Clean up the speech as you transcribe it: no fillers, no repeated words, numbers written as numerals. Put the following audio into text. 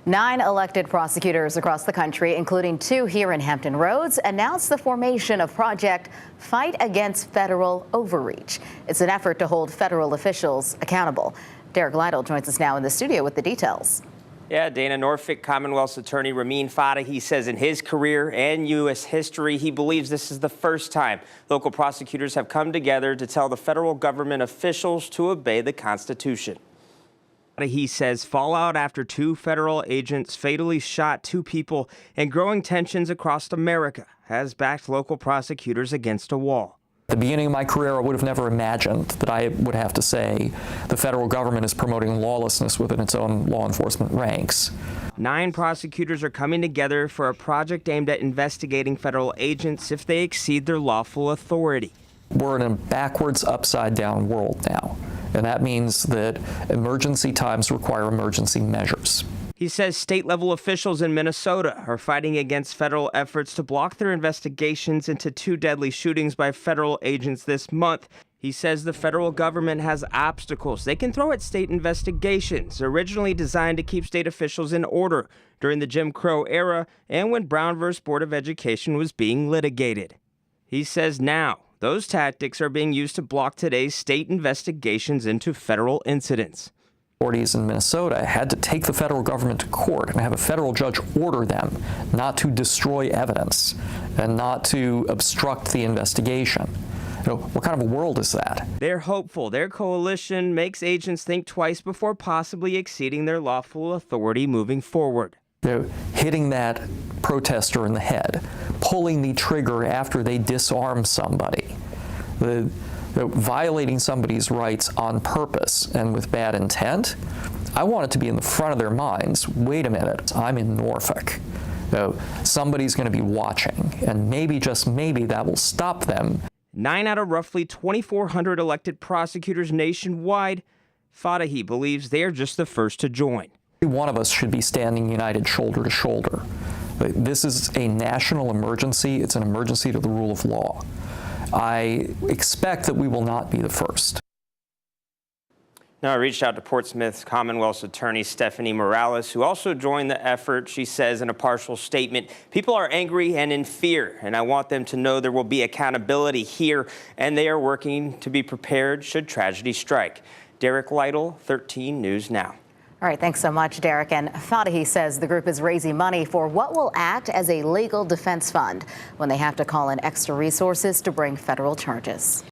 9 elected prosecutors across the country, including 2 here in Hampton Roads, announced the formation of Project Fight Against Federal Overreach. It's an effort to hold federal officials accountable. Derek Lytle joins us now in the studio with the details. Yeah, Dana, Norfolk Commonwealth's attorney Ramin Fatehi says in his career and U.S. history, he believes this is the first time local prosecutors have come together to tell the federal government officials to obey the Constitution. He says fallout after 2 federal agents fatally shot 2 people and growing tensions across America has backed local prosecutors against a wall. At the beginning of my career, I would have never imagined that I would have to say the federal government is promoting lawlessness within its own law enforcement ranks. 9 prosecutors are coming together for a project aimed at investigating federal agents if they exceed their lawful authority. We're in a backwards, upside-down world now, and that means that emergency times require emergency measures. He says state-level officials in Minnesota are fighting against federal efforts to block their investigations into 2 deadly shootings by federal agents this month. He says the federal government has obstacles they can throw at state investigations, originally designed to keep state officials in order during the Jim Crow era and when Brown v. Board of Education was being litigated. He says now those tactics are being used to block today's state investigations into federal incidents. Authorities in Minnesota had to take the federal government to court and have a federal judge order them not to destroy evidence and not to obstruct the investigation. What kind of a world is that? They're hopeful their coalition makes agents think twice before possibly exceeding their lawful authority moving forward. Hitting that protester in the head, pulling the trigger after they disarm somebody, violating somebody's rights on purpose and with bad intent. I want it to be in the front of their minds. Wait a minute, I'm in Norfolk. Somebody's going to be watching, and maybe, just maybe, that will stop them. 9 out of roughly 2,400 elected prosecutors nationwide, Fatehi believes they are just the first to join. Every one of us should be standing united shoulder to shoulder. This is a national emergency. It's an emergency to the rule of law. I expect that we will not be the first. Now, I reached out to Portsmouth Commonwealth's attorney Stephanie Morales, who also joined the effort. She says in a partial statement, people are angry and in fear, and I want them to know there will be accountability here, and they are working to be prepared should tragedy strike. Derek Lytle, 13 News Now. All right, thanks so much, Derek. And Fatehi says the group is raising money for what will act as a legal defense fund when they have to call in extra resources to bring federal charges.